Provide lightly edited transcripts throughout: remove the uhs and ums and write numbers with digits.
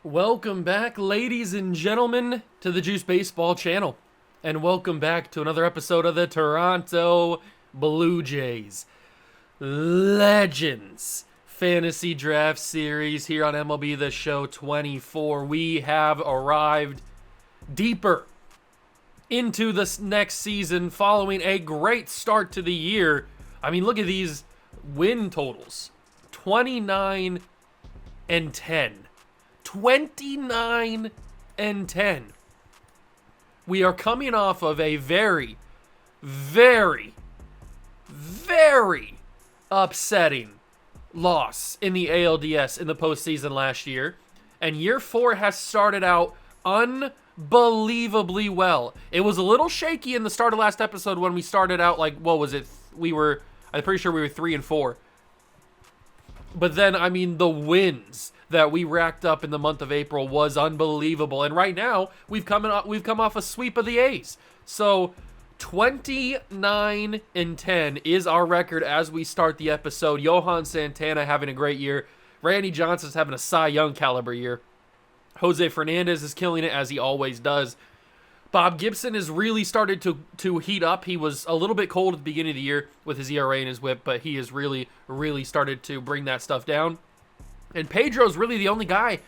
Welcome back, ladies and gentlemen, to the Juice Baseball channel. And welcome back to another episode of the Toronto Blue Jays Legends Fantasy Draft Series here on MLB The Show 24. We have arrived deeper into this next season following a great start to the year. I mean, look at these win totals. 29 and 10. 29 and 10. We are coming off of a very, very, very upsetting loss in the ALDS in the postseason last year. And year 4 has started out unbelievably well. It was a little shaky in the start of last episode when we started out like, what was it? I'm pretty sure we were 3 and 4. But then, I mean, the wins that we racked up in the month of April was unbelievable. And right now, we've come off a sweep of the A's. So 29 and 10 is our record as we start the episode. Johan Santana having a great year. Randy Johnson's having a Cy Young caliber year. Jose Fernandez is killing it as he always does. Bob Gibson has really started to heat up. He was a little bit cold at the beginning of the year with his ERA and his whip, but he has really, really started to bring that stuff down. And Pedro's really the only guy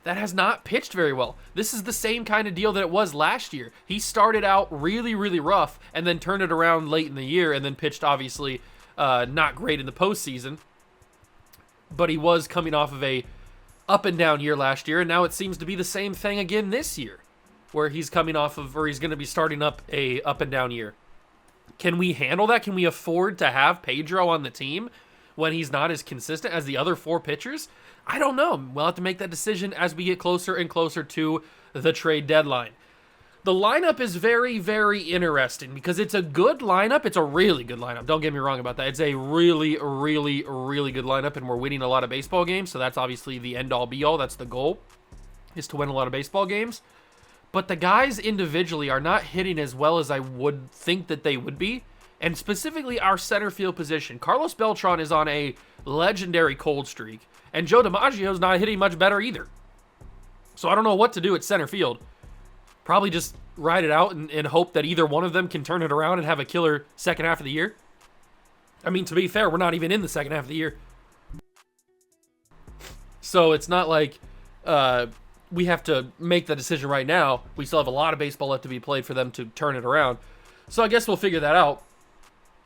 that has not pitched very well. This is the same kind of deal that it was last year. He started out really, really rough and then turned it around late in the year and then pitched, obviously, not great in the postseason. But he was coming off of a up and down year last year, and now it seems to be the same thing again this year, where he's coming off of, or he's going to be starting up a up and down year. Can we handle that? Can we afford to have Pedro on the team when he's not as consistent as the other 4 pitchers? I don't know. We'll have to make that decision as we get closer and closer to the trade deadline. The lineup is very, very interesting because it's a good lineup. It's a really good lineup. Don't get me wrong about that. It's a really, really, really good lineup, and we're winning a lot of baseball games, so that's obviously the end-all, be-all. That's the goal, is to win a lot of baseball games. But the guys individually are not hitting as well as I would think that they would be. And specifically our center field position. Carlos Beltran is on a legendary cold streak. And Joe DiMaggio is not hitting much better either. So I don't know what to do at center field. Probably just ride it out and hope that either one of them can turn it around and have a killer second half of the year. I mean, to be fair, we're not even in the second half of the year. So it's not like we have to make the decision right now. We still have a lot of baseball left to be played for them to turn it around. So I guess we'll figure that out.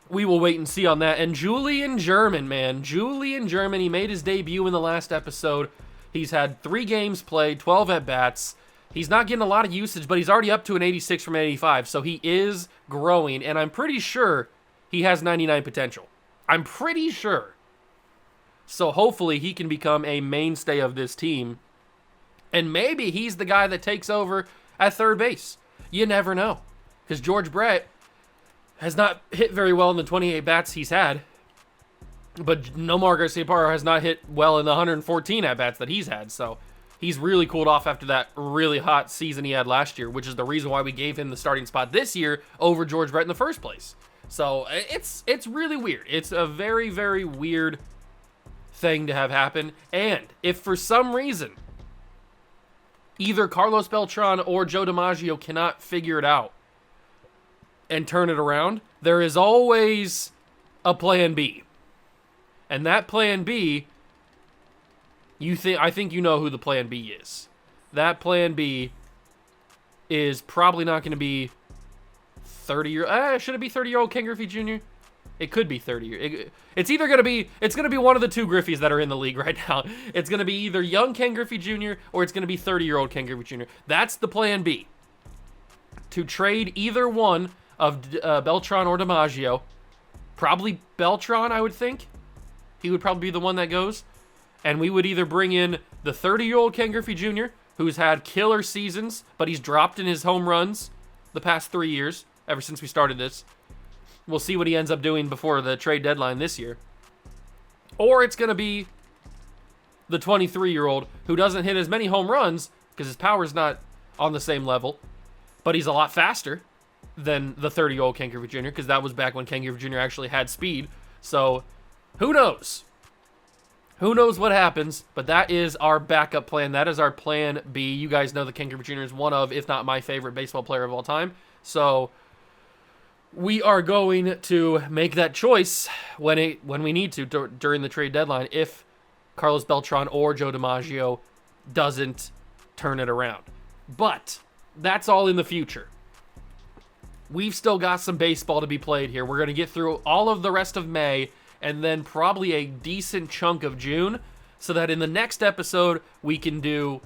We will wait and see on that. And Julian German, man. Julian German, he made his debut in the last episode. He's had 3 games played, 12 at-bats. He's not getting a lot of usage, but he's already up to an 86 from 85. So he is growing, and I'm pretty sure he has 99 potential. I'm pretty sure. So hopefully he can become a mainstay of this team. And maybe he's the guy that takes over at third base. You never know. Because George Brett has not hit very well in the 28 bats he's had. But Nomar Garciaparra has not hit well in the 114 at-bats that he's had. So he's really cooled off after that really hot season he had last year, which is the reason why we gave him the starting spot this year over George Brett in the first place. So it's really weird. It's a very, very weird thing to have happen. And if for some reason either Carlos Beltran or Joe DiMaggio cannot figure it out and turn it around, there is always a plan B. And that plan B, I think you know who the plan B is. That plan B is probably not going to be 30-year. Should it be 30-year-old Ken Griffey Jr.? It could be 30 years. It's going to be one of the 2 Griffeys that are in the league right now. It's going to be either young Ken Griffey Jr. or it's going to be 30-year-old Ken Griffey Jr. That's the plan B. To trade either one of Beltran or DiMaggio. Probably Beltran, I would think. He would probably be the one that goes. And we would either bring in the 30-year-old Ken Griffey Jr., who's had killer seasons, but he's dropped in his home runs the past 3 years, ever since we started this. We'll see what he ends up doing before the trade deadline this year. Or it's going to be the 23-year-old who doesn't hit as many home runs because his power's not on the same level, but he's a lot faster than the 30-year-old Ken Griffey Jr. because that was back when Ken Griffey Jr. actually had speed. So who knows? Who knows what happens, but that is our backup plan. That is our plan B. You guys know that Ken Griffey Jr. is one of, if not my favorite baseball player of all time. So we are going to make that choice when we need to during the trade deadline if Carlos Beltran or Joe DiMaggio doesn't turn it around. But that's all in the future. We've still got some baseball to be played here. We're going to get through all of the rest of May and then probably a decent chunk of June so that in the next episode we can do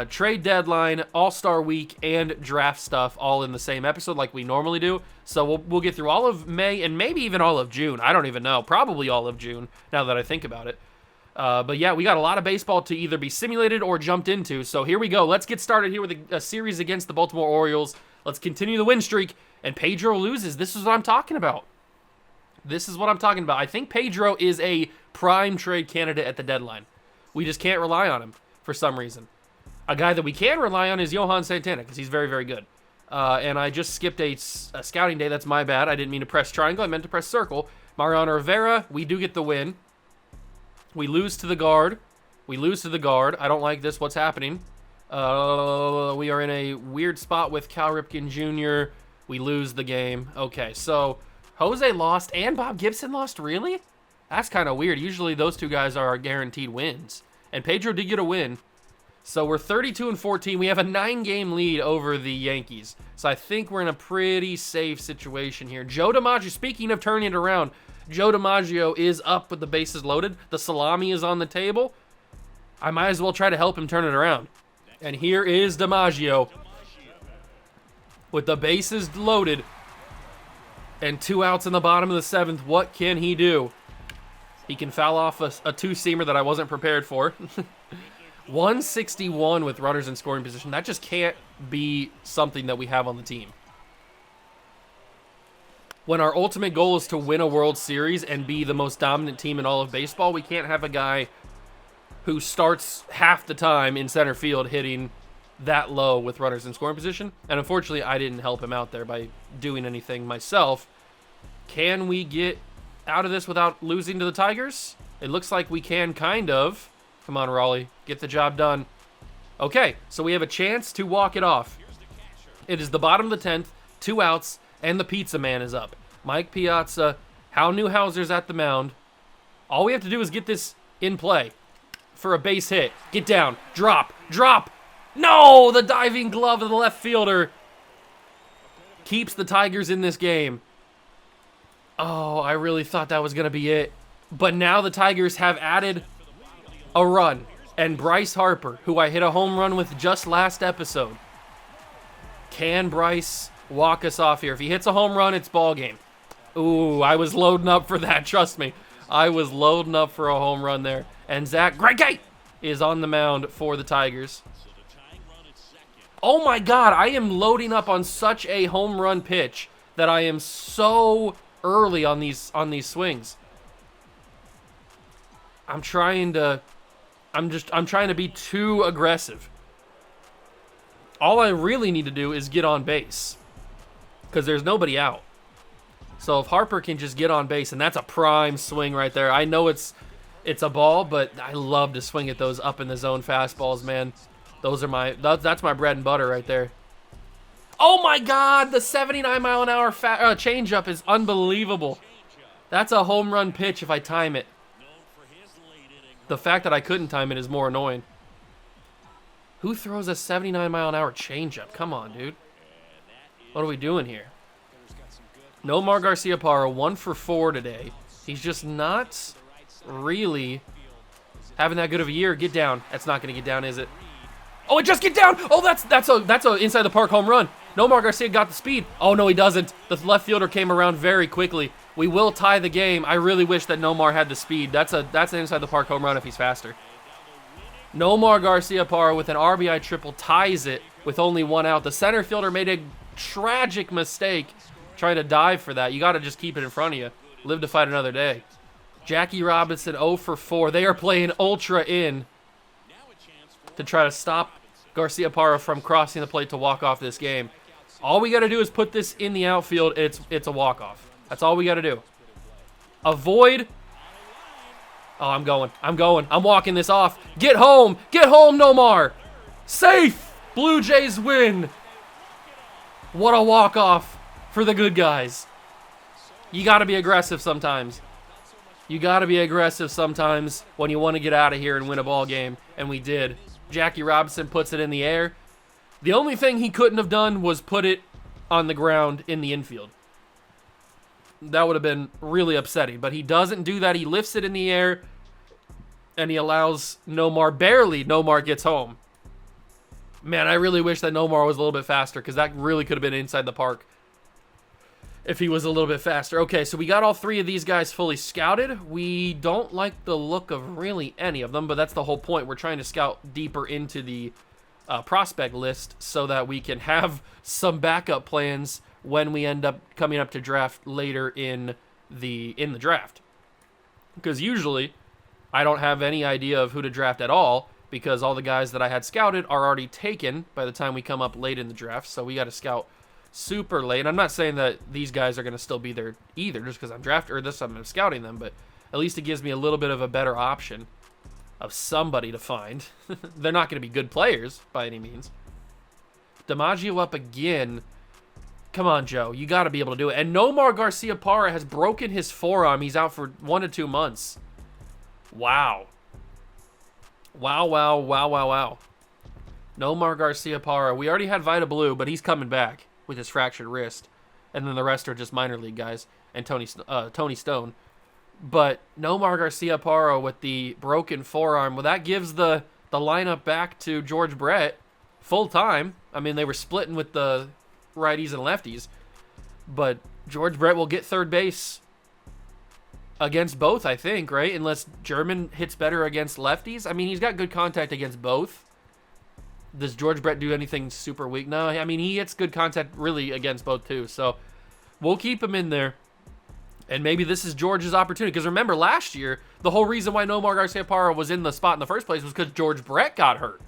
trade deadline, All-Star Week, and draft stuff all in the same episode like we normally do. So we'll get through all of May and maybe even all of June. I don't even know. Probably all of June now that I think about it. But yeah, we got a lot of baseball to either be simulated or jumped into. So here we go. Let's get started here with a series against the Baltimore Orioles. Let's continue the win streak. And Pedro loses. This is what I'm talking about. This is what I'm talking about. I think Pedro is a prime trade candidate at the deadline. We just can't rely on him for some reason. A guy that we can rely on is Johan Santana because he's very, very good. And I just skipped a scouting day. That's my bad. I didn't mean to press triangle. I meant to press circle. Mariano Rivera, we do get the win. We lose to the guard. I don't like this. What's happening? We are in a weird spot with Cal Ripken Jr. We lose the game. Okay, so Jose lost and Bob Gibson lost? Really? That's kind of weird. Usually those two guys are our guaranteed wins. And Pedro did get a win. So we're 32-14. We have a 9-game lead over the Yankees. So I think we're in a pretty safe situation here. Joe DiMaggio, speaking of turning it around, Joe DiMaggio is up with the bases loaded. The salami is on the table. I might as well try to help him turn it around. And here is DiMaggio with the bases loaded and 2 outs in the bottom of the 7th. What can he do? He can foul off a two-seamer that I wasn't prepared for. 161 with runners in scoring position. That just can't be something that we have on the team. When our ultimate goal is to win a World Series and be the most dominant team in all of baseball, we can't have a guy who starts half the time in center field hitting that low with runners in scoring position. And unfortunately, I didn't help him out there by doing anything myself. Can we get out of this without losing to the Tigers? It looks like we can, kind of. Come on, Raleigh. Get the job done. Okay, so we have a chance to walk it off. It is the bottom of the 10th, 2 outs, and the pizza man is up. Mike Piazza, Hal Newhouser's at the mound. All we have to do is get this in play for a base hit. Get down. Drop. No! The diving glove of the left fielder keeps the Tigers in this game. Oh, I really thought that was going to be it. But now the Tigers have added a run. And Bryce Harper, who I hit a home run with just last episode. Can Bryce walk us off here? If he hits a home run, it's ball game. Ooh, I was loading up for that, trust me. I was loading up for a home run there. And Zach Greinke is on the mound for the Tigers. Oh my God, I am loading up on such a home run pitch that I am so early on these swings. I'm trying to be too aggressive. All I really need to do is get on base because there's nobody out. So if Harper can just get on base, and that's a prime swing right there. I know it's a ball, but I love to swing at those up in the zone fastballs, man. Those are that's my bread and butter right there. Oh my God, the 79-mile-an-hour changeup is unbelievable. That's a home run pitch if I time it. The fact that I couldn't time it is more annoying. Who throws a 79-mile-an-hour changeup? Come on, dude. What are we doing here? Nomar Garciaparra, 1 for 4 today. He's just not really having that good of a year. Get down. That's not going to get down, is it? Oh, it just get down. Oh, that's a inside the park home run. Nomar Garcia got the speed. Oh, no, he doesn't. The left fielder came around very quickly. We will tie the game. I really wish that Nomar had the speed. That's an inside the park home run if he's faster. Nomar Garciaparra with an RBI triple ties it with only 1 out. The center fielder made a tragic mistake trying to dive for that. You got to just keep it in front of you. Live to fight another day. Jackie Robinson 0 for 4. They are playing ultra in to try to stop Garciaparra from crossing the plate to walk off this game. All we got to do is put this in the outfield. It's a walk-off. That's all we got to do. Avoid Oh, I'm going. I'm walking this off. Get home. Get home, Nomar. Safe. Blue Jays win. What a walk-off for the good guys. You got to be aggressive sometimes. You got to be aggressive sometimes when you want to get out of here and win a ball game, and we did. Jackie Robinson puts it in the air. The only thing he couldn't have done was put it on the ground in the infield. That would have been really upsetting, but he doesn't do that. He lifts it in the air, and he allows Nomar, barely Nomar gets home. Man, I really wish that Nomar was a little bit faster, because that really could have been inside the park if he was a little bit faster. Okay, so we got all three of these guys fully scouted. We don't like the look of really any of them, but that's the whole point. We're trying to scout deeper into the prospect list so that we can have some backup plans when we end up coming up to draft later in the draft. Because usually I don't have any idea of who to draft at all, because all the guys that I had scouted are already taken by the time we come up late in the draft. So we got to scout super late. I'm not saying that these guys are going to still be there either, just because I'm scouting them, but at least it gives me a little bit of a better option of somebody to find. They're not going to be good players by any means. DiMaggio up again. Come on, Joe. You got to be able to do it. And Nomar Garciaparra has broken his forearm. He's out for 1 to 2 months. Wow. Wow. Nomar Garciaparra. We already had Vita Blue, but he's coming back with his fractured wrist. And then the rest are just minor league guys. And Tony Stone. But Nomar Garciaparra with the broken forearm, well, that gives the lineup back to George Brett full time. I mean, they were splitting with the righties and lefties. But George Brett will get third base against both, I think, right? Unless German hits better against lefties. I mean, he's got good contact against both. Does George Brett do anything super weak? No, I mean, he hits good contact really against both, too. So we'll keep him in there. And maybe this is George's opportunity. Because remember, last year, the whole reason why Nomar Garciaparra was in the spot in the first place was because George Brett got hurt.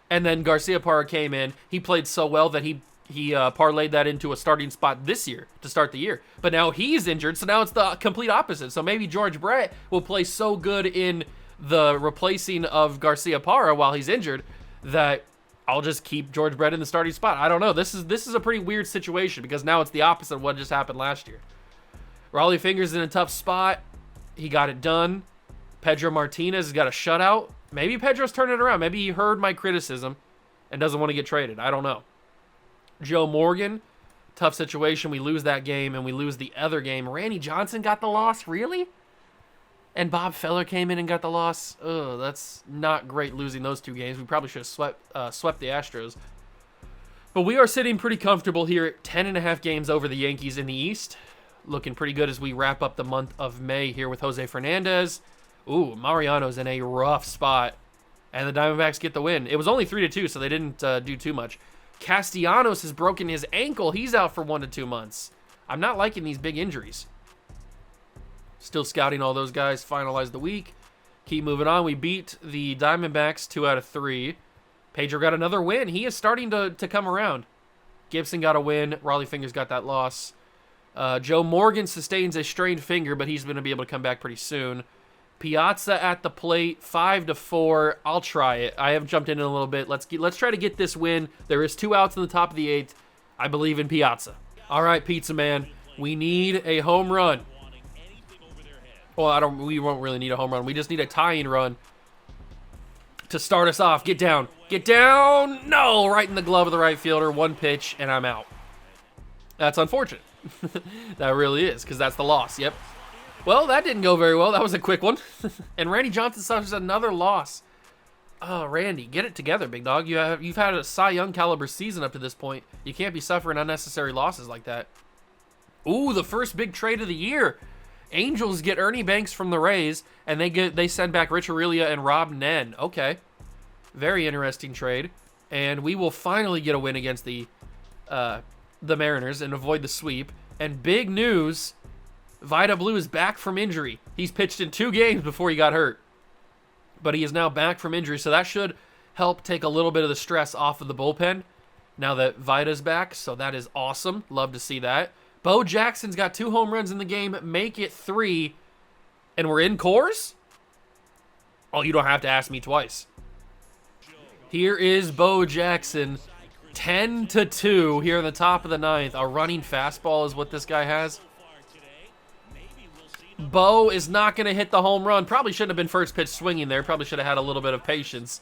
And then Garciaparra came in. He played so well that he parlayed that into a starting spot this year to start the year. But now he's injured, so now it's the complete opposite. So maybe George Brett will play so good in the replacing of Garciaparra while he's injured that I'll just keep George Brett in the starting spot. I don't know. This is a pretty weird situation because now it's the opposite of what just happened last year. Raleigh Fingers in a tough spot. He got it done. Pedro Martinez has got a shutout. Maybe Pedro's turning it around. Maybe he heard my criticism and doesn't want to get traded. I don't know. Joe Morgan, tough situation. We lose that game, and we lose the other game. Randy Johnson got the loss? Really? And Bob Feller came in and got the loss? Ugh, that's not great losing those two games. We probably should have swept the Astros. But we are sitting pretty comfortable here at 10.5 games over the Yankees in the East. Looking pretty good as we wrap up the month of May here with Jose Fernandez. Ooh, Mariano's in a rough spot. And the Diamondbacks get the win. It was only 3-2, so they didn't do too much. Castellanos has broken his ankle. He's out for 1 to 2 months. I'm not liking these big injuries. Still scouting all those guys. Finalize the week. Keep moving on. We beat the Diamondbacks 2 out of 3. Pedro got another win. He is starting to come around. Gibson got a win. Raleigh Fingers got that loss. Joe Morgan sustains a strained finger, but he's going to be able to come back pretty soon. Piazza at the plate, 5-4. I'll try it. I have jumped in a little bit. Let's try to get this win. There is 2 outs in the top of the 8th. I believe in Piazza. All right, Pizza Man. We need a home run. Well, we won't really need a home run. We just need a tying run to start us off. Get down. Get down. No, right in the glove of the right fielder. 1 pitch, and I'm out. That's unfortunate. That really is, because that's the loss. Yep. Well, that didn't go very well. That was a quick one. And Randy Johnson suffers another loss. Oh, Randy, get it together, big dog. You've had a Cy Young caliber season up to this point. You can't be suffering unnecessary losses like that. Ooh, the first big trade of the year. Angels get Ernie Banks from the Rays, and they send back Rich Aurelia and Rob Nen. Okay. Very interesting trade. And we will finally get a win against the Mariners and avoid the sweep. And big news, Vida Blue is back from injury. He's pitched in 2 games before he got hurt. But he is now back from injury, so that should help take a little bit of the stress off of the bullpen now that Vida's back, so that is awesome. Love to see that. Bo Jackson's got 2 home runs in the game, make it 3, and we're in Coors? Oh, you don't have to ask me twice. Here is Bo Jackson, 10-2 here in the top of the ninth. A running fastball is what this guy has. Bo is not going to hit the home run. Probably shouldn't have been first pitch swinging there. Probably should have had a little bit of patience.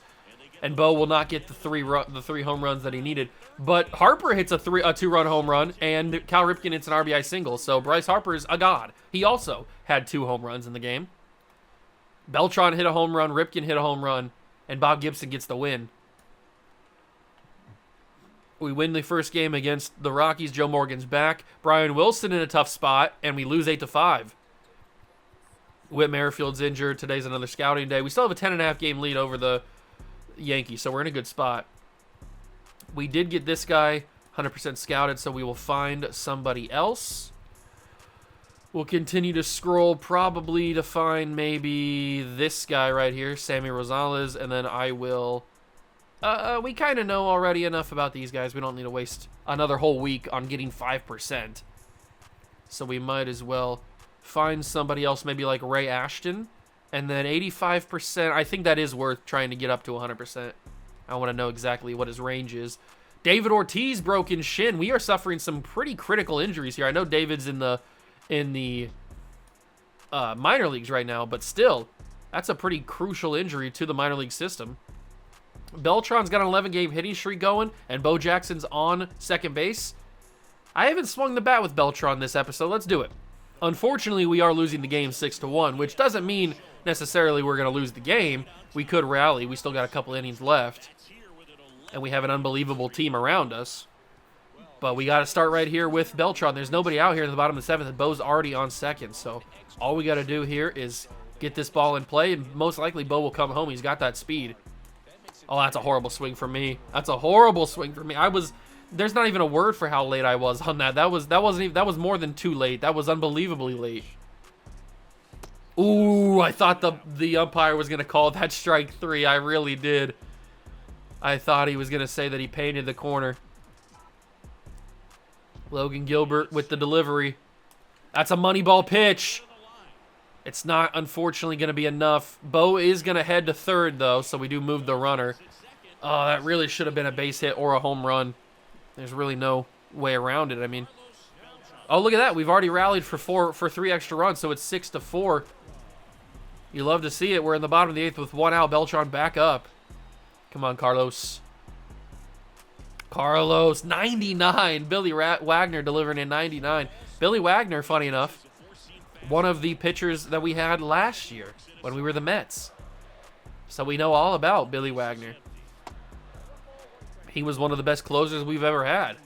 And Bo will not get the three home runs that he needed. But Harper hits a 2-run home run, and Cal Ripken hits an RBI single. So Bryce Harper's a god. He also had 2 home runs in the game. Beltran hit a home run, Ripken hit a home run, and Bob Gibson gets the win. We win the first game against the Rockies. Joe Morgan's back. Brian Wilson in a tough spot, and we lose 8-5. Whit Merrifield's injured. Today's another scouting day. We still have a 10.5 game lead over the Yankees, so we're in a good spot. We did get this guy 100% scouted, so we will find somebody else. We'll continue to scroll probably to find maybe this guy right here, Sammy Rosales, and then I will... we kind of know already enough about these guys. We don't need to waste another whole week on getting 5%. So we might as well find somebody else, maybe like Ray Ashton. And then 85%, I think that is worth trying to get up to 100%. I want to know exactly what his range is. David Ortiz, broken shin. We are suffering some pretty critical injuries here. I know David's in the minor leagues right now, but still, that's a pretty crucial injury to the minor league system. Beltran's got an 11-game hitting streak going, and Bo Jackson's on second base. I haven't swung the bat with Beltran this episode. Let's do it. Unfortunately, we are losing the game 6-1, which doesn't mean necessarily we're going to lose the game. We could rally. We still got a couple innings left, and we have an unbelievable team around us. But we got to start right here with Beltran. There's nobody out here in the bottom of the 7th, and Bo's already on second. So all we got to do here is get this ball in play, and most likely Bo will come home. He's got that speed. Oh, that's a horrible swing for me. That's a horrible swing for me. There's not even a word for how late I was on that. That was more than too late. That was unbelievably late. Ooh, I thought the umpire was going to call that strike 3. I really did. I thought he was going to say that he painted the corner. Logan Gilbert with the delivery. That's a money ball pitch. It's not, unfortunately, going to be enough. Bo is going to head to third, though, so we do move the runner. Oh, that really should have been a base hit or a home run. There's really no way around it. I mean, oh, look at that. We've already rallied for 3 extra runs, so it's 6-4. You love to see it. We're in the bottom of the 8th with 1 out. Beltran back up. Come on, Carlos. Carlos, 99. Billy Wagner delivering in 99. Billy Wagner, funny enough, one of the pitchers that we had last year when we were the Mets. So we know all about Billy Wagner. He was one of the best closers we've ever had.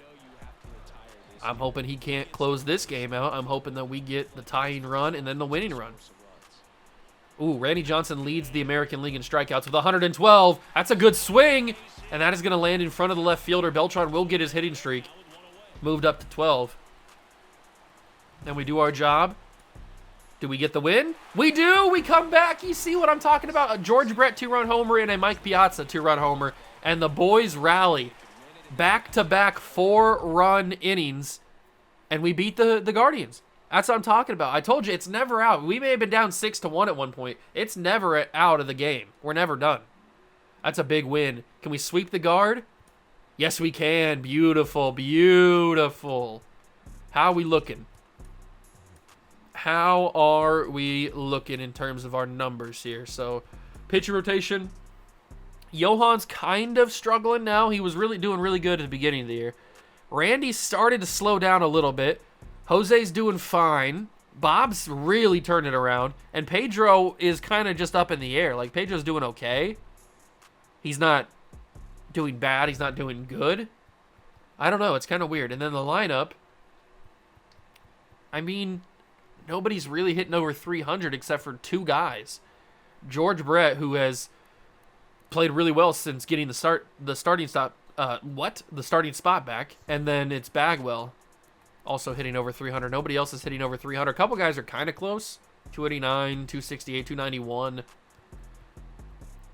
I'm hoping he can't close this game out. I'm hoping that we get the tying run and then the winning run. Ooh, Randy Johnson leads the American League in strikeouts with 112. That's a good swing, and that is going to land in front of the left fielder. Beltran will get his hitting streak moved up to 12. And we do our job. Do we get the win? We do. We come back. You see what I'm talking about? A George Brett 2-run homer and a Mike Piazza 2-run homer. And the boys rally. Back-to-back 4-run innings. And we beat the Guardians. That's what I'm talking about. I told you, it's never out. We may have been down 6-1 at one point. It's never out of the game. We're never done. That's a big win. Can we sweep the guard? Yes, we can. Beautiful, beautiful. How are we looking? How are we looking in terms of our numbers here? So, pitcher rotation. Johan's kind of struggling now. He was doing really good at the beginning of the year. Randy started to slow down a little bit. Jose's doing fine. Bob's really turned it around. And Pedro is kind of just up in the air. Like, Pedro's doing okay. He's not doing bad. He's not doing good. I don't know. It's kind of weird. And then the lineup. I mean, nobody's really hitting over 300 except for 2 guys. George Brett, who has played really well since getting the starting spot back. And then it's Bagwell. Also hitting over 300. Nobody else is hitting over 300. A couple guys are kind of close. 289, 268, 291.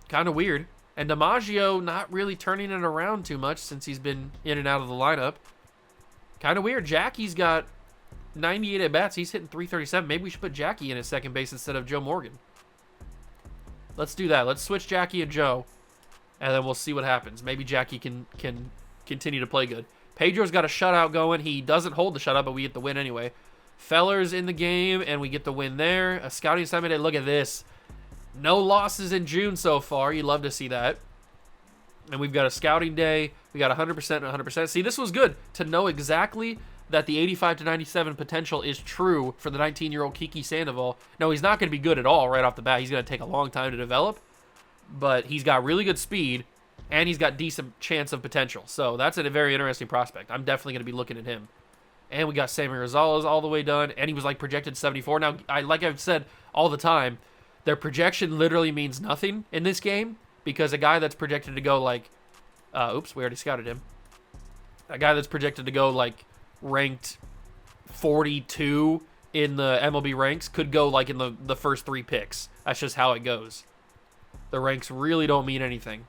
Kind of weird. And DiMaggio not really turning it around too much since he's been in and out of the lineup. Kind of weird. Jackie's got 98 at-bats. He's hitting 337. Maybe we should put Jackie in at second base instead of Joe Morgan. Let's do that. Let's switch Jackie and Joe, and then we'll see what happens. Maybe Jackie can continue to play good. Pedro's got a shutout going. He doesn't hold the shutout, but we get the win anyway. Feller's in the game, and we get the win there. A scouting assignment day. Look at this. No losses in June so far. You'd love to see that. And we've got a scouting day. We got 100% and 100%. See, this was good to know exactly that the 85 to 97 potential is true for the 19-year-old Kiki Sandoval. No, he's not going to be good at all right off the bat. He's going to take a long time to develop, but he's got really good speed, and he's got decent chance of potential. So that's a very interesting prospect. I'm definitely going to be looking at him. And we got Sammy Rosales all the way done, and he was like projected 74. Now, like I've said all the time, their projection literally means nothing in this game, because a guy that's projected to go like, oops, we already scouted him. A guy that's projected to go like ranked 42 in the MLB ranks could go like in the first 3 picks. That's just how it goes. The ranks really don't mean anything.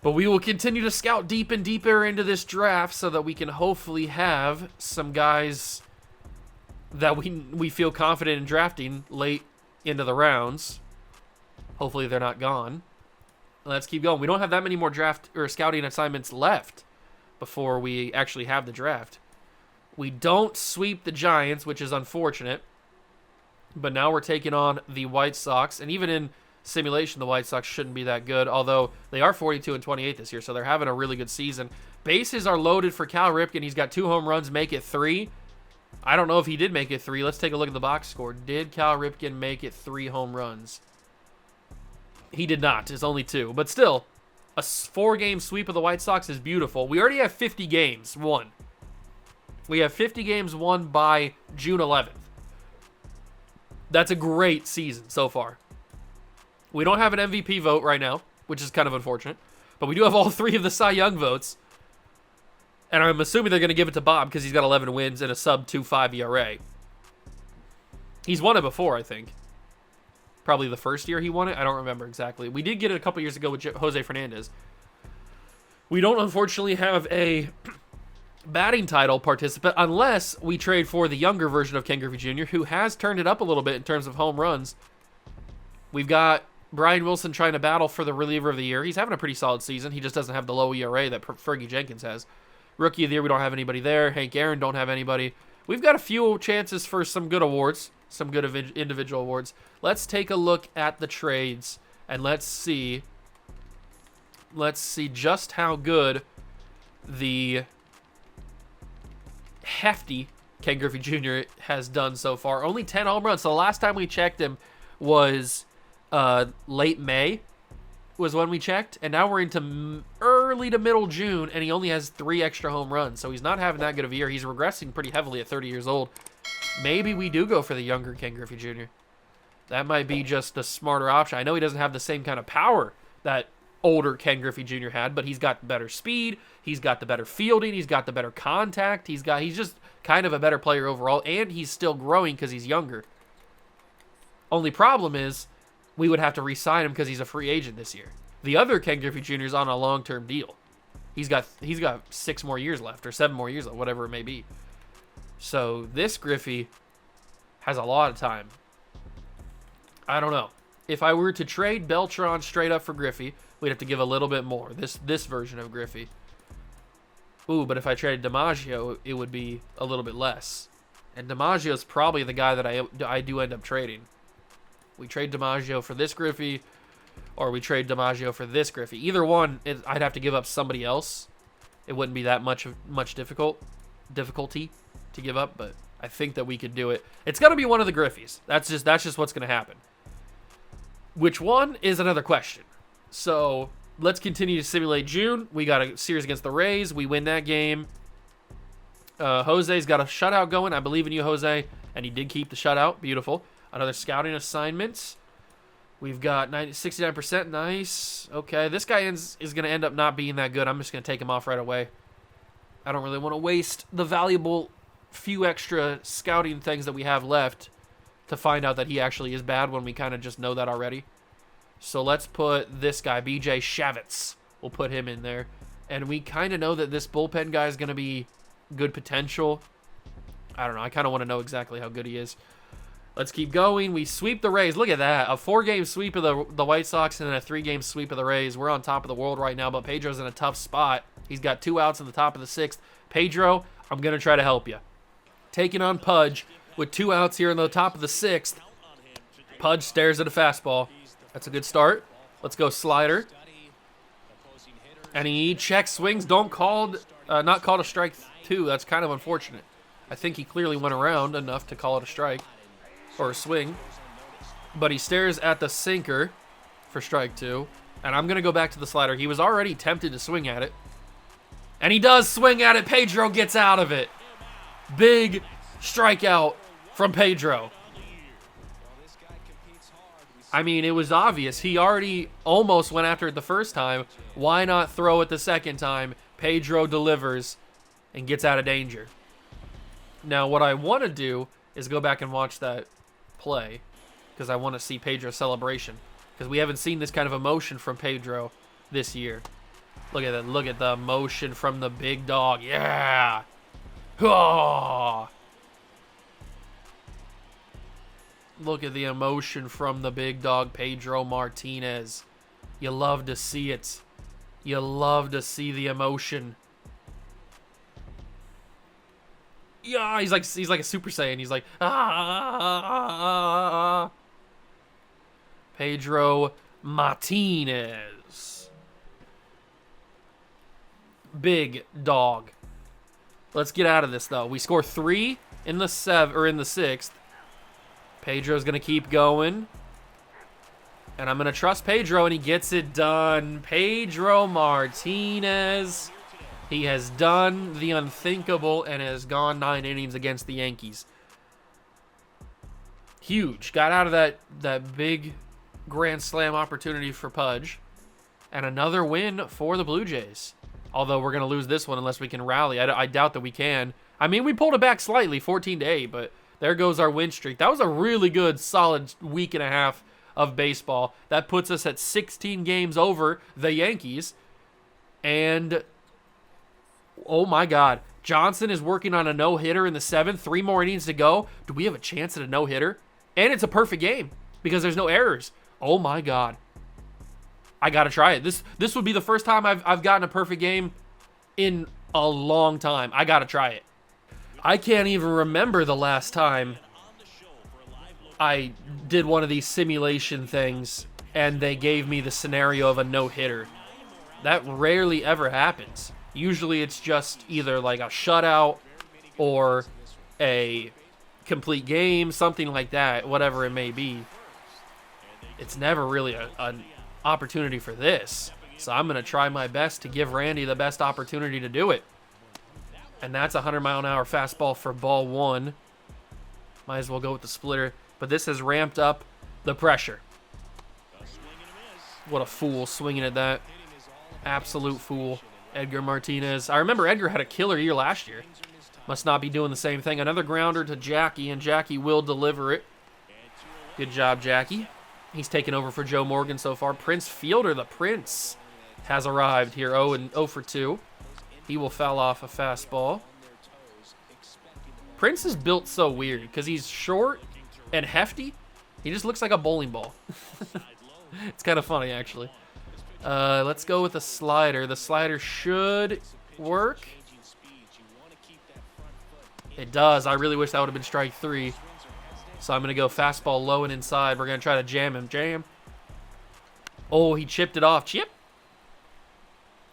But we will continue to scout deep and deeper into this draft so that we can hopefully have some guys that we feel confident in drafting late into the rounds. Hopefully they're not gone. Let's keep going. We don't have that many more draft or scouting assignments left before we actually have the draft. We don't sweep the Giants, which is unfortunate. But now we're taking on the White Sox, and even in simulation, the White Sox shouldn't be that good, although they are 42 and 28 this year, so they're having a really good season. Bases are loaded for Cal Ripken. He's got 2 home runs, make it 3. I don't know if he did make it 3. Let's take a look at the box score. Did Cal Ripken make it 3 home runs? He did not. It's only 2. But still, a 4-game sweep of the White Sox is beautiful. We already have 50 games won. We have 50 games won by June 11th. That's a great season so far. We don't have an MVP vote right now, which is kind of unfortunate. But we do have all 3 of the Cy Young votes. And I'm assuming they're going to give it to Bob because he's got 11 wins and a sub-2.5 ERA. He's won it before, I think. Probably the first year he won it. I don't remember exactly. We did get it a couple years ago with Jose Fernandez. We don't, unfortunately, have a batting title participant unless we trade for the younger version of Ken Griffey Jr., who has turned it up a little bit in terms of home runs. We've got Brian Wilson trying to battle for the reliever of the year. He's having a pretty solid season. He just doesn't have the low ERA that Fergie Jenkins has. Rookie of the year, we don't have anybody there. Hank Aaron, don't have anybody. We've got a few chances for some good awards, some good individual awards. Let's take a look at the trades, and let's see just how good the hefty Ken Griffey Jr. has done so far. Only 10 home runs. So the last time we checked him was late May was when we checked, and now we're into early to middle June, and he only has 3 extra home runs, so he's not having that good of a year. He's regressing pretty heavily at 30 years old. Maybe we do go for the younger Ken Griffey Jr. That might be just a smarter option. I know he doesn't have the same kind of power that older Ken Griffey Jr. had, but he's got better speed, he's got the better fielding, he's got the better contact, he's just kind of a better player overall, and he's still growing because he's younger. Only problem is, we would have to re-sign him because he's a free agent this year. The other Ken Griffey Jr. is on a long-term deal. He's got 6 more years left, or 7 more years left, whatever it may be. So this Griffey has a lot of time. I don't know. If I were to trade Beltran straight up for Griffey, we'd have to give a little bit more. This version of Griffey. Ooh, but if I traded DiMaggio, it would be a little bit less. And DiMaggio is probably the guy that I do end up trading. We trade DiMaggio for this Griffey, or we trade DiMaggio for this Griffey. Either one, I'd have to give up somebody else. It wouldn't be that much difficulty to give up, but I think that we could do it. It's going to be one of the Griffies. That's just what's going to happen. Which one is another question. So let's continue to simulate June. We got a series against the Rays. We win that game. Jose's got a shutout going. I believe in you, Jose. And he did keep the shutout. Beautiful. Another scouting assignment. We've got 69%. Nice. Okay, this guy is going to end up not being that good. I'm just going to take him off right away. I don't really want to waste the valuable few extra scouting things that we have left to find out that he actually is bad when we kind of just know that already. So let's put this guy, BJ Shavitz. We'll put him in there. And we kind of know that this bullpen guy is going to be good potential. I don't know. I kind of want to know exactly how good he is. Let's keep going. We sweep the Rays. Look at that. A 4-game sweep of the White Sox and then a 3-game sweep of the Rays. We're on top of the world right now, but Pedro's in a tough spot. He's got 2 outs in the top of the 6th. Pedro, I'm going to try to help you. Taking on Pudge with 2 outs here in the top of the 6th. Pudge stares at a fastball. That's a good start. Let's go slider. And he checks swings. Not called a strike 2. That's kind of unfortunate. I think he clearly went around enough to call it a strike. Or a swing. But he stares at the sinker for strike 2. And I'm going to go back to the slider. He was already tempted to swing at it. And he does swing at it. Pedro gets out of it. Big strikeout from Pedro. I mean, it was obvious. He already almost went after it the first time. Why not throw it the second time? Pedro delivers and gets out of danger. Now, what I want to do is go back and watch that play because I want to see Pedro's celebration because we haven't seen this kind of emotion from Pedro this year. Look at that. Look at the emotion from the big dog. Yeah. Oh. Look at the emotion from the big dog, Pedro Martinez. You love to see it. You love to see the emotion. Yeah, he's like a Super Saiyan. He's like, ah. Pedro Martinez. Big dog. Let's get out of this though. We score 3 in the 6th. Pedro's gonna keep going. And I'm gonna trust Pedro, and he gets it done. Pedro Martinez. He has done the unthinkable and has gone 9 innings against the Yankees. Huge. Got out of that big grand slam opportunity for Pudge. And another win for the Blue Jays. Although we're going to lose this one unless we can rally. I doubt that we can. I mean, we pulled it back slightly, 14-8, but there goes our win streak. That was a really good, solid week and a half of baseball. That puts us at 16 games over the Yankees. And oh my God, Johnson is working on a no-hitter in the 7th. 3 more innings to go. Do we have a chance at a no-hitter? And it's a perfect game because there's no errors. Oh my God. I got to try it. This would be the first time I've gotten a perfect game in a long time. I got to try it. I can't even remember the last time I did one of these simulation things and they gave me the scenario of a no-hitter. That rarely ever happens. Usually it's just either like a shutout or a complete game, something like that, whatever it may be. It's never really an opportunity for this. So I'm going to try my best to give Randy the best opportunity to do it. And that's a 100-mile-an-hour fastball for ball 1. Might as well go with the splitter. But this has ramped up the pressure. What a fool swinging at that. Absolute fool. Edgar Martinez. I remember Edgar had a killer year last year. Must not be doing the same thing. Another grounder to Jackie, and Jackie will deliver it. Good job, Jackie. He's taken over for Joe Morgan so far. Prince Fielder, the Prince, has arrived here. 0 for 2. He will foul off a fastball. Prince is built so weird because he's short and hefty. He just looks like a bowling ball. It's kind of funny, actually. Let's go with a slider. The slider should work. It does. I really wish that would have been strike 3. So I'm going to go fastball low and inside. We're going to try to jam him. Jam. Oh, he chipped it off. Chip.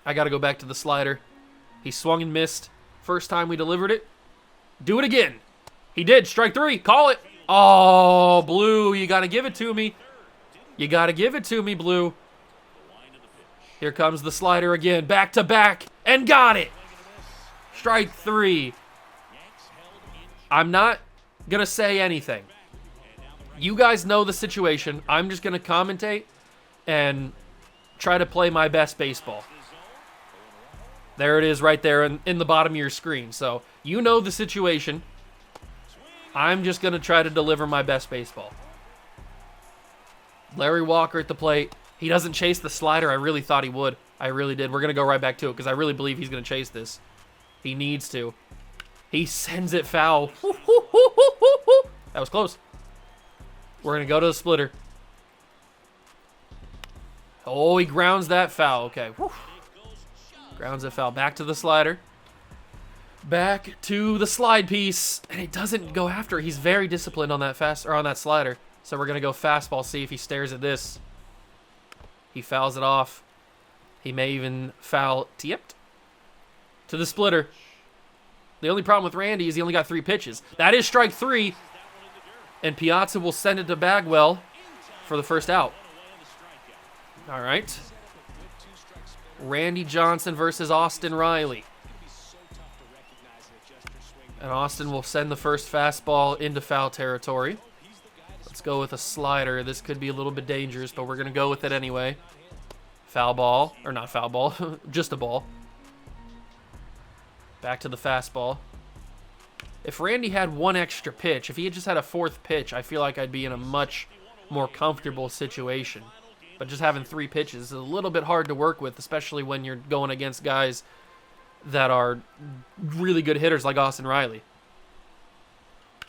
I got to go back to the slider. He swung and missed. First time we delivered it. Do it again. He did. Strike 3. Call it. Oh, Blue, you got to give it to me. You got to give it to me, Blue. Here comes the slider again. Back to back. And got it. Strike 3. I'm not going to say anything. You guys know the situation. I'm just going to commentate and try to play my best baseball. There it is right there in the bottom of your screen. So you know the situation. I'm just going to try to deliver my best baseball. Larry Walker at the plate. He doesn't chase the slider. I really thought he would. I really did. We're going to go right back to it because I really believe he's going to chase this. He needs to. He sends it foul. That was close. We're going to go to the splitter. Oh, he grounds that foul. Okay. Whew. Grounds that foul. Back to the slider. Back to the slide piece. And it doesn't go after. He's very disciplined on that on that slider. So we're going to go fastball, see if he stares at this. He fouls it off. He may even foul tipped to the splitter. The only problem with Randy is he only got 3 pitches. That is strike 3. And Piazza will send it to Bagwell for the first out. All right. Randy Johnson versus Austin Riley. And Austin will send the first fastball into foul territory. Let's go with a slider. This could be a little bit dangerous, but we're going to go with it anyway. Foul ball. Or not foul ball. Just a ball. Back to the fastball. If Randy had 1 extra pitch, if he had just had a 4th pitch, I feel like I'd be in a much more comfortable situation. But just having 3 pitches is a little bit hard to work with, especially when you're going against guys that are really good hitters like Austin Riley.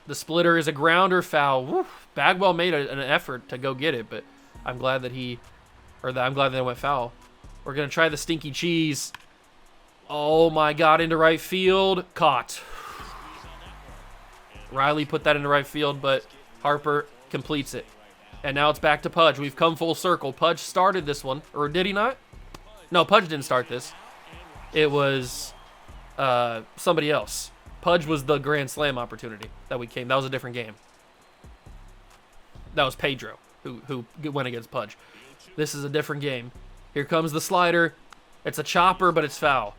The splitter is a grounder foul. Woo. Bagwell made an effort to go get it, but I'm glad that I'm glad that it went foul. We're going to try the stinky cheese. Oh my God, into right field. Caught. Riley put that into right field, but Harper completes it. And now it's back to Pudge. We've come full circle. Pudge started this one. Or did he not? No, Pudge didn't start this. It was somebody else. Pudge was the grand slam opportunity that was a different game. That was Pedro who went against Pudge. This is a different game. Here comes the slider. It's a chopper, but it's foul.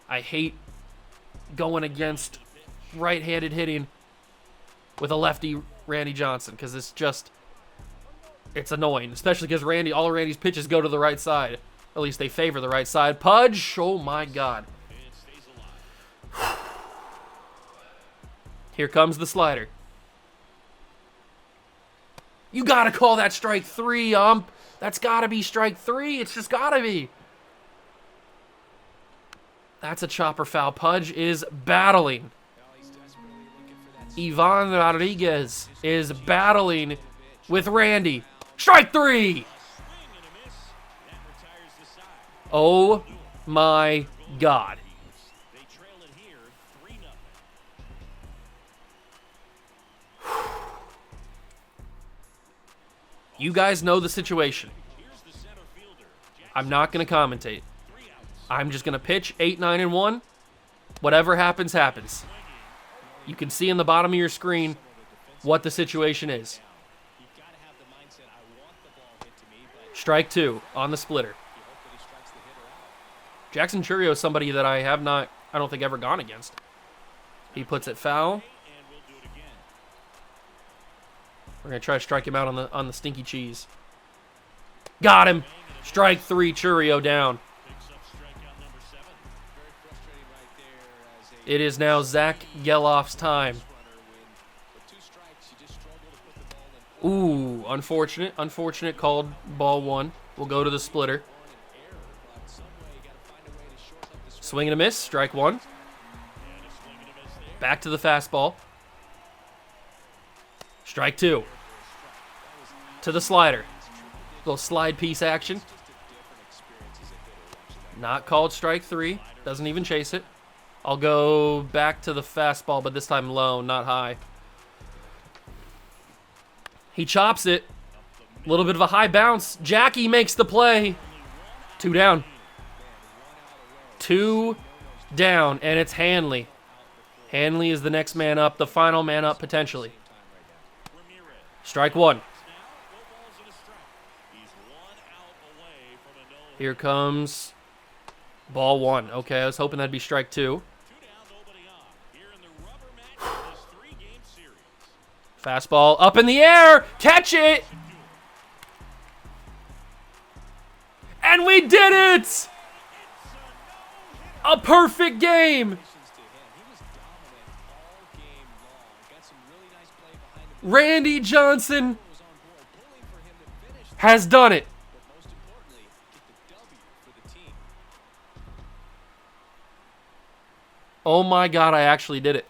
I hate going against right-handed hitting with a lefty Randy Johnson because it's annoying, especially because all of Randy's pitches go to the right side. At least they favor the right side. Pudge, oh my God. Here comes the slider. You gotta call that strike 3, ump. That's gotta be strike 3. It's just gotta be. That's a chopper foul. Pudge is battling. Ivan Rodriguez is battling with Randy. Strike 3! Oh my God. You guys know the situation. I'm not going to commentate. I'm just going to pitch 8, 9, and 1. Whatever happens, happens. You can see in the bottom of your screen what the situation is. Strike 2 on the splitter. Jackson Churio is somebody that I don't think ever gone against. He puts it foul. We're going to try to strike him out on the stinky cheese. Got him. Strike 3, Churio down. It is now Zach Geloff's time. Ooh, unfortunate. Unfortunate called ball 1. We'll go to the splitter. Swing and a miss. Strike 1. Back to the fastball. Strike 2. To the slider. Little slide piece action. Not called strike 3. Doesn't even chase it. I'll go back to the fastball, but this time low, not high. He chops it. A little bit of a high bounce. Jackie makes the play. 2 down. 2 down, and it's Hanley. Hanley is the next man up, the final man up potentially. Strike 1. Here comes ball 1. Okay, I was hoping that'd be strike 2. Fastball up in the air. Catch it. And we did it. A perfect game. Randy Johnson has done it. Oh my God, I actually did it.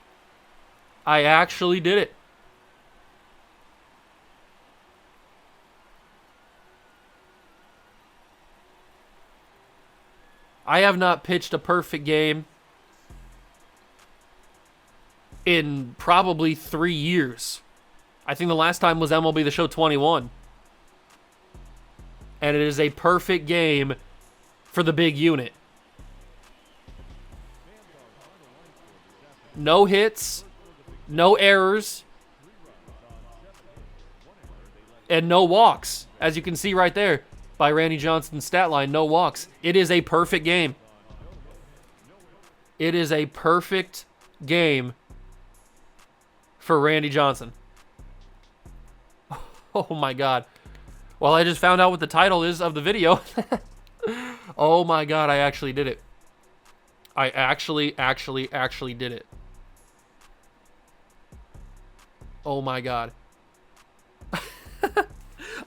I actually did it. I have not pitched a perfect game in probably 3 years. I think the last time was MLB The Show 21. And it is a perfect game for the big unit. No hits, no errors, and no walks. As you can see right there by Randy Johnson's stat line, no walks. It is a perfect game. It is a perfect game for Randy Johnson. Oh my God. Well, I just found out what the title is of the video. Oh my God, I actually did it. I actually did it. Oh my God.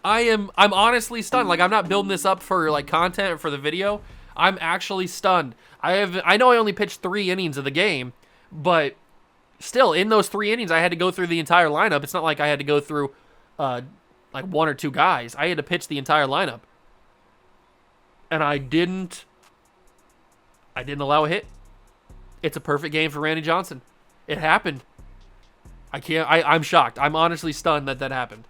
I'm honestly stunned. Like, I'm not building this up for like content or for the video. I'm actually stunned. I know I only pitched 3 innings of the game, but still, in those 3 innings, I had to go through the entire lineup. It's not like I had to go through like 1 or 2 guys. I had to pitch the entire lineup. And I didn't allow a hit. It's a perfect game for Randy Johnson. It happened. I'm shocked. I'm honestly stunned that happened.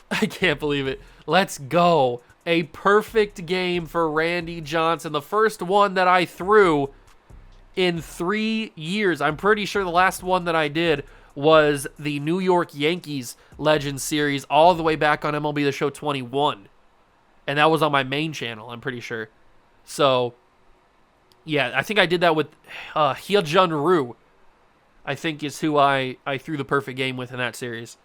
I can't believe it. Let's go. A perfect game for Randy Johnson. The first one that I threw in 3 years. I'm pretty sure the last one that I did was the New York Yankees Legends series all the way back on MLB The Show 21. And that was on my main channel, I'm pretty sure. So, yeah, I think I did that with Hyejun Ryu, I think is who I threw the perfect game with in that series.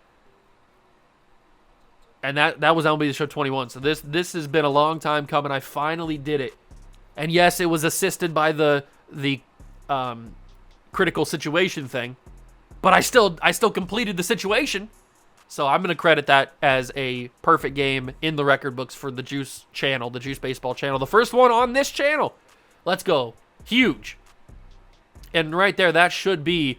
And that was MLB The Show 21. So this has been a long time coming. I finally did it. And yes, it was assisted by the critical situation thing. But I still completed the situation. So I'm going to credit that as a perfect game in the record books for the Juice channel, the Juice Baseball channel. The first one on this channel. Let's go. Huge. And right there, that should be,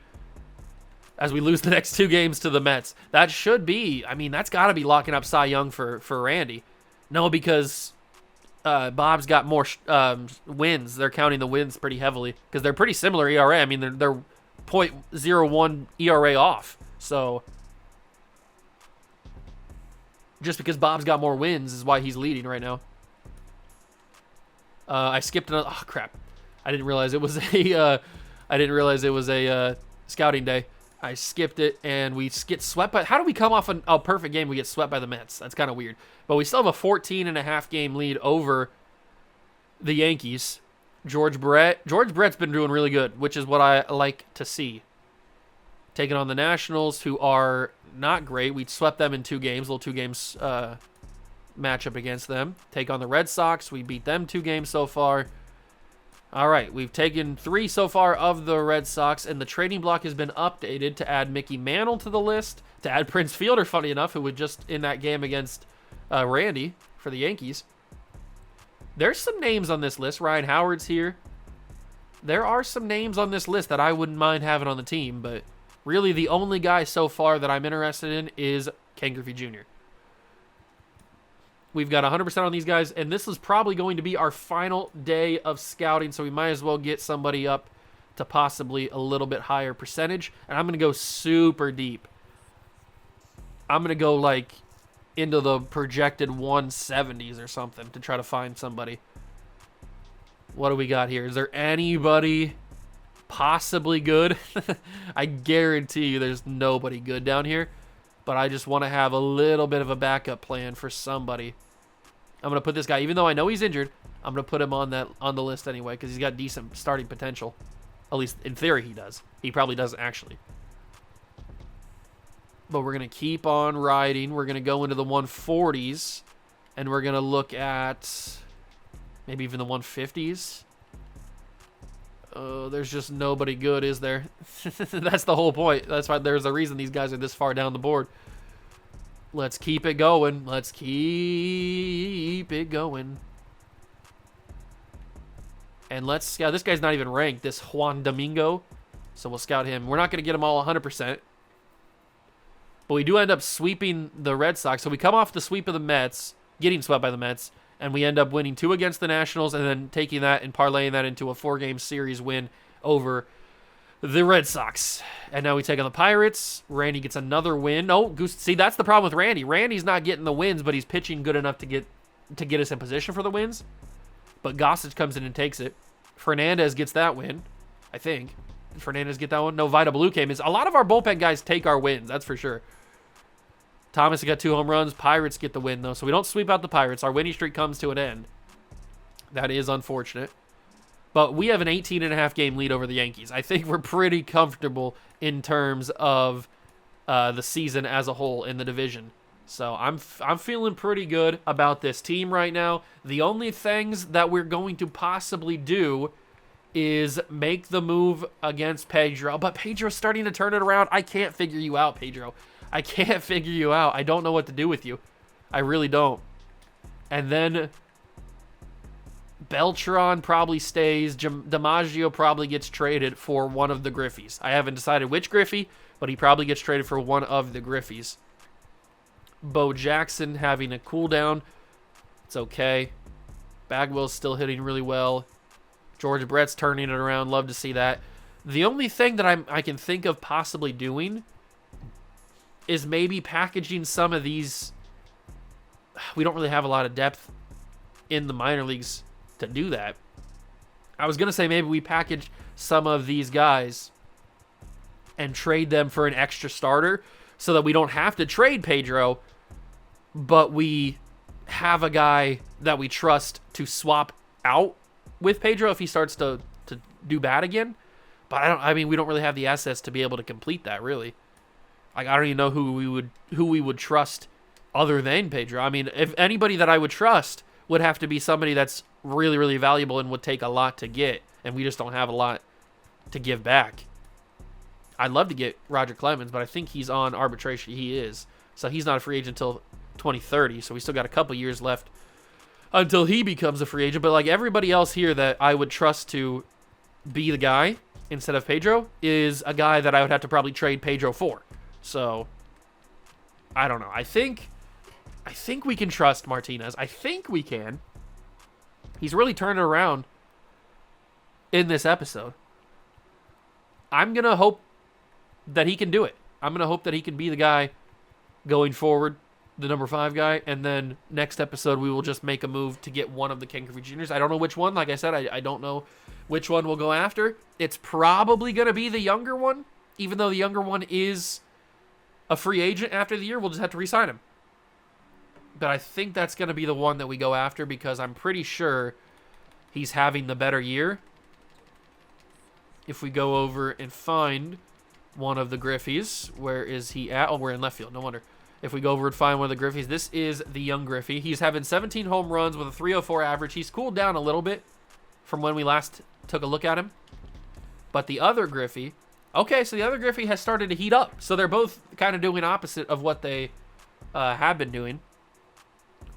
as we lose the next 2 games to the Mets, that should be, I mean, that's got to be locking up Cy Young for Randy. No, because Bob's got more wins. They're counting the wins pretty heavily because they're pretty similar ERA. I mean, they're .01 ERA off. So just because Bob's got more wins is why he's leading right now. I skipped another. Oh crap! I didn't realize it was a scouting day. I skipped it, and we get swept by. How do we come off a perfect game? We get swept by the Mets. That's kind of weird. But we still have a 14.5 game lead over the Yankees. George Brett's been doing really good, which is what I like to see. Taking on the Nationals, who are not great. We swept them in 2 games, little 2 games matchup against them. Take on the Red Sox. We beat them 2 games so far. All right, we've taken 3 so far of the Red Sox, and the trading block has been updated to add Mickey Mantle to the list, to add Prince Fielder, funny enough, who was just in that game against Randy for the Yankees. There's some names on this list. Ryan Howard's here. There are some names on this list that I wouldn't mind having on the team, but really the only guy so far that I'm interested in is Ken Griffey Jr. We've got 100% on these guys, and this is probably going to be our final day of scouting, so we might as well get somebody up to possibly a little bit higher percentage. And I'm going to go super deep. I'm going to go like into the projected 170s or something to try to find somebody. What do we got here? Is there anybody possibly good? I guarantee you there's nobody good down here, but I just want to have a little bit of a backup plan for somebody. I'm going to put this guy, even though I know he's injured, I'm going to put him on the list anyway because he's got decent starting potential. At least in theory he does. He probably doesn't actually. But we're going to keep on riding. We're going to go into the 140s, and we're going to look at maybe even the 150s. There's just nobody good, is there? That's the whole point. That's why there's a reason these guys are this far down the board. Let's keep it going. Let's keep it going. And let's scout. This guy's not even ranked, this Juan Domingo. So we'll scout him. We're not going to get him all 100%. But we do end up sweeping the Red Sox. So we come off the sweep of the Mets, getting swept by the Mets. And we end up winning 2 against the Nationals and then taking that and parlaying that into a 4-game series win over the Red Sox. And now we take on the Pirates. Randy gets another win. Oh, Goose, see, that's the problem with Randy. Randy's not getting the wins, but he's pitching good enough to get us in position for the wins. But Gossage comes in and takes it. Fernandez gets that win, I think. Did Fernandez get that one? No, Vida Blue came in. A lot of our bullpen guys take our wins, that's for sure. Thomas got 2 home runs. Pirates get the win, though, so we don't sweep out the Pirates. Our winning streak comes to an end. That is unfortunate. But we have an 18.5 game lead over the Yankees. I think we're pretty comfortable in terms of the season as a whole in the division. So I'm feeling pretty good about this team right now. The only things that we're going to possibly do is make the move against Pedro. But Pedro's starting to turn it around. I can't figure you out, Pedro. I can't figure you out. I don't know what to do with you. I really don't. And then Beltran probably stays. DiMaggio probably gets traded for one of the Griffies. I haven't decided which Griffey, but he probably gets traded for one of the Griffies. Bo Jackson having a cool down. It's okay. Bagwell's still hitting really well. George Brett's turning it around. Love to see that. The only thing that I can think of possibly doing is maybe packaging some of these. We don't really have a lot of depth in the minor leagues to do that. I was going to say maybe we package some of these guys and trade them for an extra starter so that we don't have to trade Pedro, but we have a guy that we trust to swap out with Pedro if he starts to do bad again. But we don't really have the assets to be able to complete that, really. Like, I don't even know who we would trust other than Pedro. I mean, if anybody that I would trust would have to be somebody that's really, really valuable and would take a lot to get, and we just don't have a lot to give back. I'd love to get Roger Clemens, but I think he's on arbitration. He is. So he's not a free agent until 2030, so we still got a couple years left until he becomes a free agent. But like everybody else here that I would trust to be the guy instead of Pedro is a guy that I would have to probably trade Pedro for. So, I don't know. I think we can trust Martinez. I think we can. He's really turned it around in this episode. I'm going to hope that he can do it. I'm going to hope that he can be the guy going forward, the number 5 guy, and then next episode we will just make a move to get one of the Ken Griffey Juniors. I don't know which one. Like I said, I don't know which one we'll go after. It's probably going to be the younger one, even though the younger one is a free agent after the year. We'll just have to re-sign him. But I think that's going to be the one that we go after because I'm pretty sure he's having the better year. If we go over and find one of the Griffies, where is he at? Oh, we're in left field. No wonder. If we go over and find one of the Griffies, this is the young Griffey. He's having 17 home runs with a 304 average. He's cooled down a little bit from when we last took a look at him. But the other Griffey, okay, so the other Griffey has started to heat up. So they're both kind of doing opposite of what they have been doing.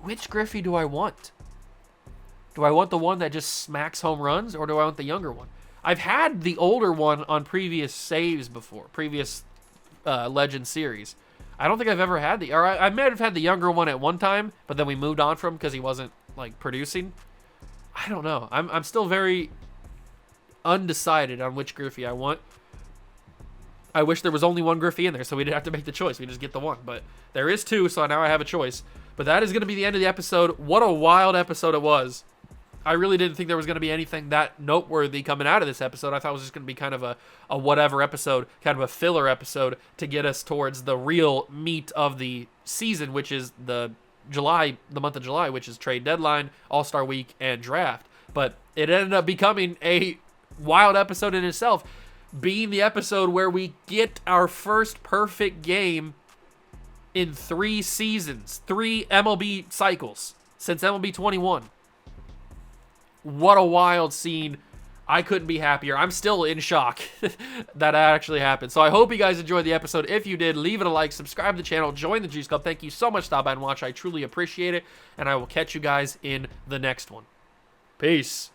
Which Griffey do I want? Do I want the one that just smacks home runs, or do I want the younger one? I've had the older one on previous saves before, previous Legend series. I don't think I've ever had I might have had the younger one at one time, but then we moved on from him because he wasn't like producing. I don't know. I'm still very undecided on which Griffey I want. I wish there was only one Griffey in there, so we didn't have to make the choice. We just get the one. But there is 2, so now I have a choice. But that is going to be the end of the episode. What a wild episode it was. I really didn't think there was going to be anything that noteworthy coming out of this episode. I thought it was just going to be kind of a whatever episode, kind of a filler episode to get us towards the real meat of the season, which is the month of July, which is trade deadline, All-Star Week, and draft. But it ended up becoming a wild episode in itself, being the episode where we get our first perfect game in 3 seasons, 3 MLB cycles since MLB 21. What a wild scene. I couldn't be happier. I'm still in shock that actually happened. So I hope you guys enjoyed the episode. If you did, leave it a like, subscribe to the channel, join the Juice Club. Thank you so much for stopping by and watch. I truly appreciate it. And I will catch you guys in the next one. Peace.